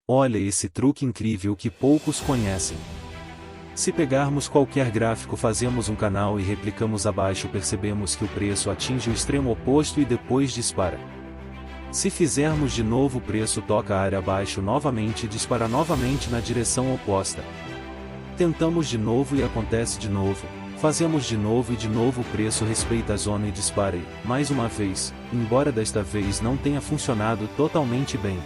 Olha esse truque incrível que poucos conhecem. Se pegarmos qualquer gráfico, fazemos um canal e replicamos abaixo, percebemos que o preço atinge o extremo oposto e depois dispara. Se fizermos de novo, o preço toca a área abaixo novamente e dispara novamente na direção oposta. Tentamos de novo e acontece de novo. Fazemos de novo e de novo, o preço respeita a zona e dispara e, mais uma vez, embora desta vez não tenha funcionado totalmente bem.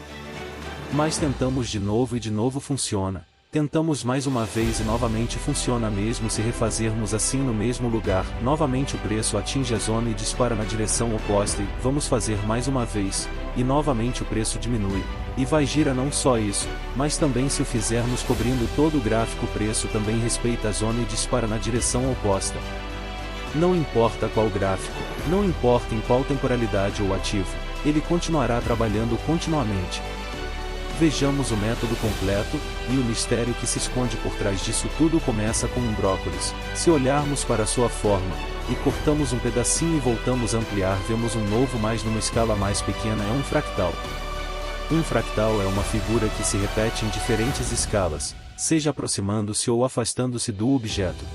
Mas tentamos de novo e de novo funciona. Tentamos mais uma vez e novamente funciona, mesmo se refazermos assim no mesmo lugar. Novamente o preço atinge a zona e dispara na direção oposta e, vamos fazer mais uma vez, e novamente o preço diminui. E vai girar. Não só isso, mas também se o fizermos cobrindo todo o gráfico, o preço também respeita a zona e dispara na direção oposta. Não importa qual gráfico, não importa em qual temporalidade ou ativo, ele continuará trabalhando continuamente. Vejamos o método completo, e o mistério que se esconde por trás disso tudo começa com um brócolis. Se olharmos para sua forma, e cortamos um pedacinho e voltamos a ampliar, vemos um novo, mas numa escala mais pequena. É um fractal. Um fractal é uma figura que se repete em diferentes escalas, seja aproximando-se ou afastando-se do objeto.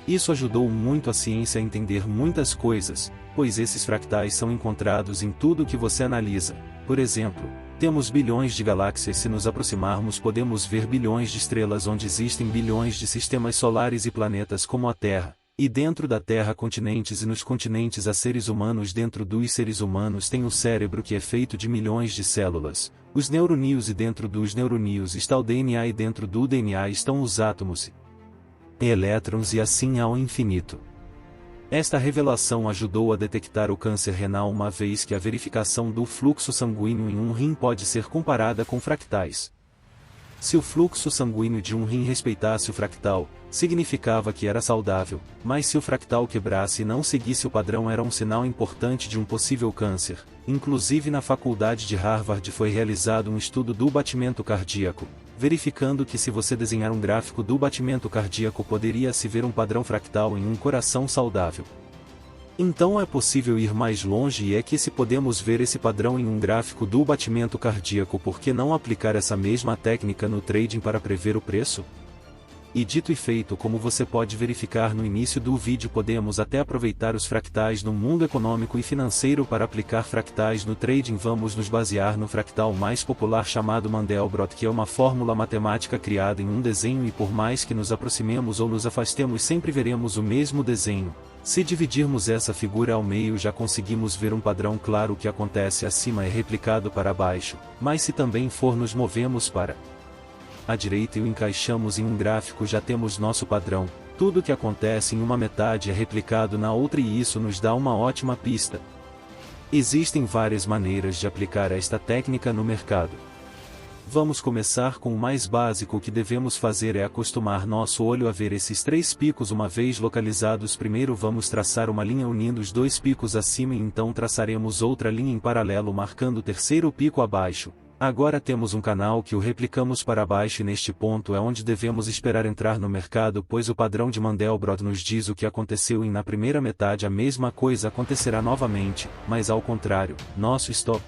Isso ajudou muito a ciência a entender muitas coisas, pois esses fractais são encontrados em tudo que você analisa. Por exemplo, temos bilhões de galáxias. Se nos aproximarmos, podemos ver bilhões de estrelas, onde existem bilhões de sistemas solares e planetas como a Terra, e dentro da Terra continentes, e nos continentes há seres humanos. Dentro dos seres humanos tem o cérebro, que é feito de milhões de células, os neurônios, e dentro dos neurônios está o DNA, e dentro do DNA estão os átomos e elétrons, e assim ao infinito. Esta revelação ajudou a detectar o câncer renal, uma vez que a verificação do fluxo sanguíneo em um rim pode ser comparada com fractais. Se o fluxo sanguíneo de um rim respeitasse o fractal, significava que era saudável, mas se o fractal quebrasse e não seguisse o padrão, era um sinal importante de um possível câncer. Inclusive na faculdade de Harvard foi realizado um estudo do batimento cardíaco, verificando que se você desenhar um gráfico do batimento cardíaco, poderia-se ver um padrão fractal em um coração saudável. Então é possível ir mais longe, e é que se podemos ver esse padrão em um gráfico do batimento cardíaco, por que não aplicar essa mesma técnica no trading para prever o preço? E dito e feito, como você pode verificar no início do vídeo, podemos até aproveitar os fractais no mundo econômico e financeiro para aplicar fractais no trading. Vamos nos basear no fractal mais popular chamado Mandelbrot, que é uma fórmula matemática criada em um desenho, e por mais que nos aproximemos ou nos afastemos, sempre veremos o mesmo desenho. Se dividirmos essa figura ao meio, já conseguimos ver um padrão claro. O que acontece acima é replicado para baixo, mas se também for nos movemos para à direita e o encaixamos em um gráfico, já temos nosso padrão. Tudo que acontece em uma metade é replicado na outra, e isso nos dá uma ótima pista. Existem várias maneiras de aplicar esta técnica no mercado. Vamos começar com o mais básico. O que devemos fazer é acostumar nosso olho a ver esses três picos uma vez localizados. Primeiro vamos traçar uma linha unindo os dois picos acima, e então traçaremos outra linha em paralelo marcando o terceiro pico abaixo. Agora temos um canal que o replicamos para baixo, e neste ponto é onde devemos esperar entrar no mercado, pois o padrão de Mandelbrot nos diz o que aconteceu na primeira metade. A mesma coisa acontecerá novamente, mas ao contrário, nosso stop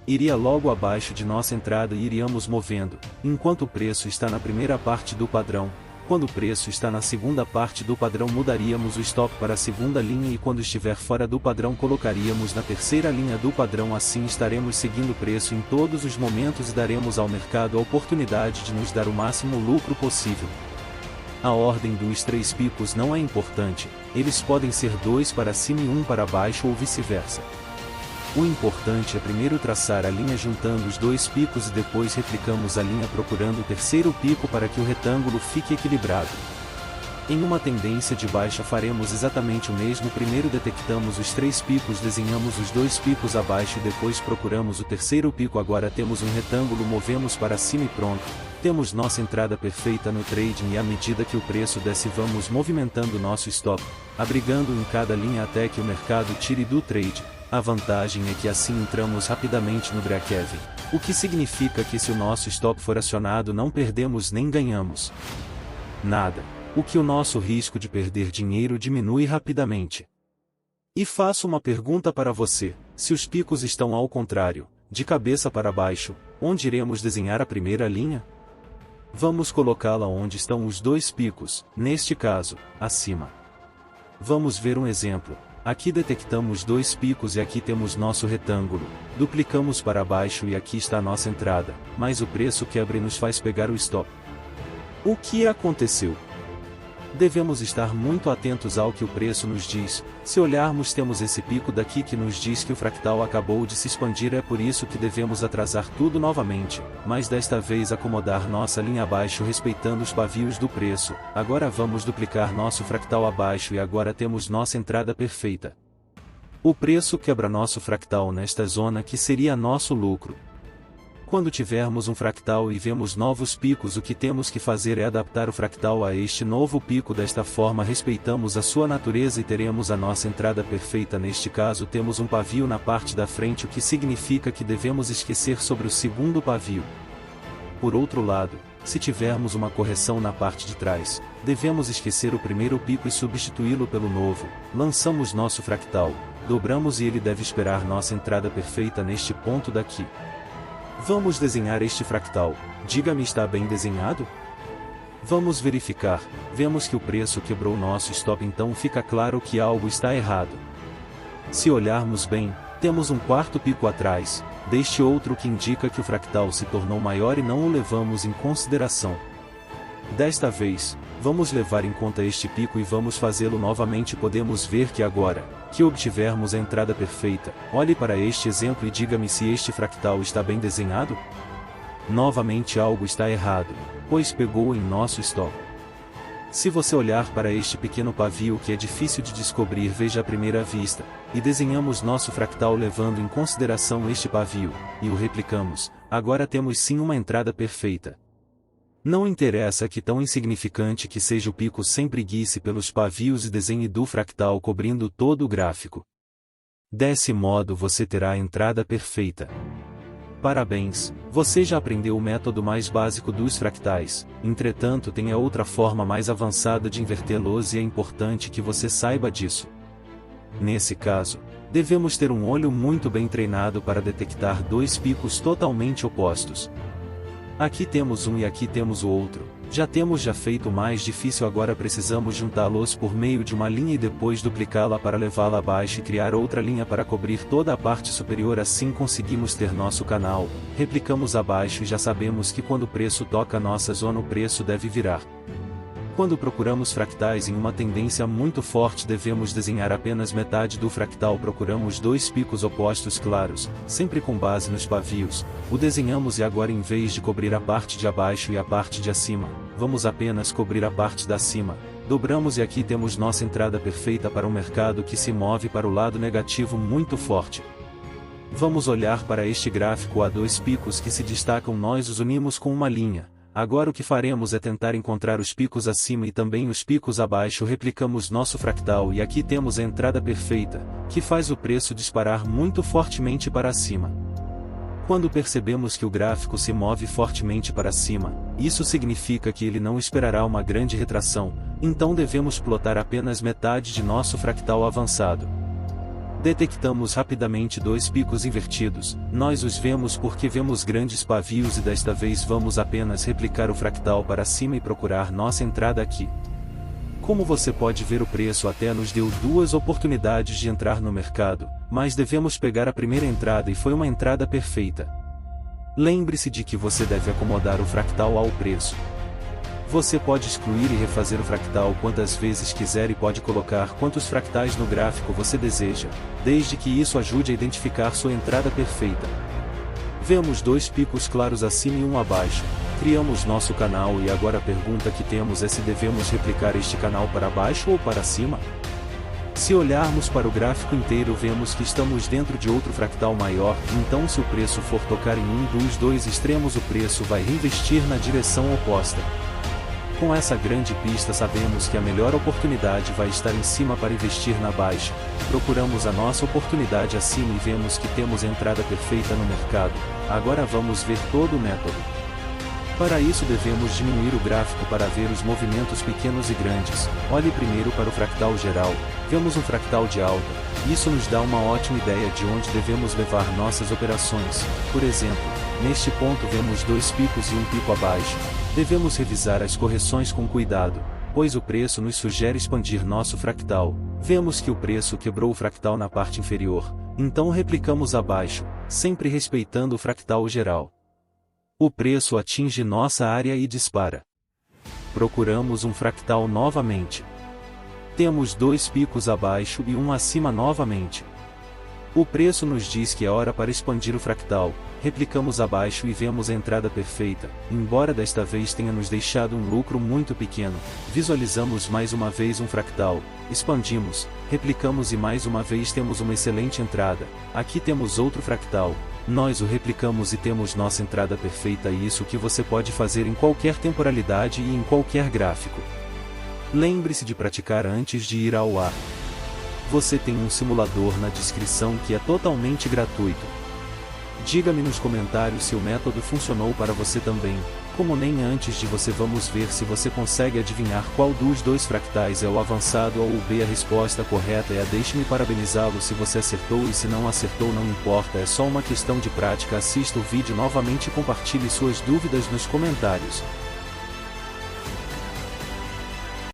iria logo abaixo de nossa entrada e iríamos movendo, enquanto o preço está na primeira parte do padrão. Quando o preço está na segunda parte do padrão, mudaríamos o stop para a segunda linha, e quando estiver fora do padrão, colocaríamos na terceira linha do padrão. Assim estaremos seguindo o preço em todos os momentos e daremos ao mercado a oportunidade de nos dar o máximo lucro possível. A ordem dos três picos não é importante, eles podem ser 2 para cima e 1 para baixo ou vice-versa. O importante é primeiro traçar a linha juntando os dois picos e depois replicamos a linha procurando o terceiro pico para que o retângulo fique equilibrado. Em uma tendência de baixa faremos exatamente o mesmo. Primeiro detectamos os três picos, desenhamos os dois picos abaixo e depois procuramos o terceiro pico. Agora temos um retângulo, movemos para cima e pronto. Temos nossa entrada perfeita no trading, e à medida que o preço desce vamos movimentando nosso stop, abrigando em cada linha até que o mercado tire do trade. A vantagem é que assim entramos rapidamente no break-even, o que significa que se o nosso stop for acionado não perdemos nem ganhamos nada, o que o nosso risco de perder dinheiro diminui rapidamente. E faço uma pergunta para você: se os picos estão ao contrário, de cabeça para baixo, onde iremos desenhar a primeira linha? Vamos colocá-la onde estão os dois picos, neste caso, acima. Vamos ver um exemplo. Aqui detectamos dois picos e aqui temos nosso retângulo. Duplicamos para baixo e aqui está a nossa entrada, mas o preço quebra e nos faz pegar o stop. O que aconteceu? Devemos estar muito atentos ao que o preço nos diz. Se olharmos, temos esse pico daqui que nos diz que o fractal acabou de se expandir, é por isso que devemos atrasar tudo novamente, mas desta vez acomodar nossa linha abaixo respeitando os pavios do preço. Agora vamos duplicar nosso fractal abaixo e agora temos nossa entrada perfeita. O preço quebra nosso fractal nesta zona que seria nosso lucro. Quando tivermos um fractal e vemos novos picos, o que temos que fazer é adaptar o fractal a este novo pico. Desta forma respeitamos a sua natureza e teremos a nossa entrada perfeita. Neste caso temos um pavio na parte da frente, o que significa que devemos esquecer sobre o segundo pavio. Por outro lado, se tivermos uma correção na parte de trás, devemos esquecer o primeiro pico e substituí-lo pelo novo. Lançamos nosso fractal, dobramos e ele deve esperar nossa entrada perfeita neste ponto daqui. Vamos desenhar este fractal. Diga-me, está bem desenhado? Vamos verificar. Vemos que o preço quebrou nosso stop, então fica claro que algo está errado. Se olharmos bem, temos um quarto pico atrás deste outro, que indica que o fractal se tornou maior e não o levamos em consideração. Desta vez, vamos levar em conta este pico e vamos fazê-lo novamente. Podemos ver que agora que obtivermos a entrada perfeita, olhe para este exemplo e diga-me se este fractal está bem desenhado? Novamente algo está errado, pois pegou em nosso stop. Se você olhar para este pequeno pavio que é difícil de descobrir, veja à primeira vista, e desenhamos nosso fractal levando em consideração este pavio, e o replicamos, agora temos sim uma entrada perfeita. Não interessa que tão insignificante que seja o pico, sempre guie-se pelos pavios e desenhe do fractal cobrindo todo o gráfico. Desse modo você terá a entrada perfeita. Parabéns, você já aprendeu o método mais básico dos fractais. Entretanto, tem a outra forma mais avançada de invertê-los e é importante que você saiba disso. Nesse caso, devemos ter um olho muito bem treinado para detectar dois picos totalmente opostos. Aqui temos um e aqui temos o outro. Já feito o mais difícil, agora precisamos juntá-los por meio de uma linha e depois duplicá-la para levá-la abaixo e criar outra linha para cobrir toda a parte superior. Assim conseguimos ter nosso canal. Replicamos abaixo e já sabemos que quando o preço toca nossa zona, o preço deve virar. Quando procuramos fractais em uma tendência muito forte, devemos desenhar apenas metade do fractal. Procuramos dois picos opostos claros, sempre com base nos pavios. O desenhamos e agora, em vez de cobrir a parte de abaixo e a parte de acima, vamos apenas cobrir a parte da cima. Dobramos e aqui temos nossa entrada perfeita para um mercado que se move para o lado negativo muito forte. Vamos olhar para este gráfico. Há dois picos que se destacam, nós os unimos com uma linha. Agora o que faremos é tentar encontrar os picos acima e também os picos abaixo. Replicamos nosso fractal e aqui temos a entrada perfeita, que faz o preço disparar muito fortemente para cima. Quando percebemos que o gráfico se move fortemente para cima, isso significa que ele não esperará uma grande retração, então devemos plotar apenas metade de nosso fractal avançado. Detectamos rapidamente dois picos invertidos. Nós os vemos porque vemos grandes pavios e desta vez vamos apenas replicar o fractal para cima e procurar nossa entrada aqui. Como você pode ver, o preço até nos deu duas oportunidades de entrar no mercado, mas devemos pegar a primeira entrada e foi uma entrada perfeita. Lembre-se de que você deve acomodar o fractal ao preço. Você pode excluir e refazer o fractal quantas vezes quiser e pode colocar quantos fractais no gráfico você deseja, desde que isso ajude a identificar sua entrada perfeita. Vemos dois picos claros acima e um abaixo. Criamos nosso canal e agora a pergunta que temos é se devemos replicar este canal para baixo ou para cima? Se olharmos para o gráfico inteiro, vemos que estamos dentro de outro fractal maior, então se o preço for tocar em um dos dois extremos, o preço vai reinvestir na direção oposta. Com essa grande pista, sabemos que a melhor oportunidade vai estar em cima para investir na baixa. Procuramos a nossa oportunidade acima e vemos que temos a entrada perfeita no mercado. Agora vamos ver todo o método. Para isso devemos diminuir o gráfico para ver os movimentos pequenos e grandes. Olhe primeiro para o fractal geral, vemos um fractal de alta, isso nos dá uma ótima ideia de onde devemos levar nossas operações. Por exemplo, neste ponto vemos 2 picos e um pico abaixo. Devemos revisar as correções com cuidado, pois o preço nos sugere expandir nosso fractal. Vemos que o preço quebrou o fractal na parte inferior, então replicamos abaixo, sempre respeitando o fractal geral. O preço atinge nossa área e dispara. Procuramos um fractal novamente. Temos 2 picos abaixo e um acima novamente. O preço nos diz que é hora para expandir o fractal. Replicamos abaixo e vemos a entrada perfeita, embora desta vez tenha nos deixado um lucro muito pequeno. Visualizamos mais uma vez um fractal, expandimos, replicamos e mais uma vez temos uma excelente entrada. Aqui temos outro fractal, nós o replicamos e temos nossa entrada perfeita, e isso que você pode fazer em qualquer temporalidade e em qualquer gráfico. Lembre-se de praticar antes de ir ao ar. Você tem um simulador na descrição que é totalmente gratuito. Diga-me nos comentários se o método funcionou para você também. Como nem antes de você, vamos ver se você consegue adivinhar qual dos 2 fractais é o avançado ou o B. A resposta correta é a. Deixe-me parabenizá-lo se você acertou, e se não acertou não importa, é só uma questão de prática. Assista o vídeo novamente e compartilhe suas dúvidas nos comentários.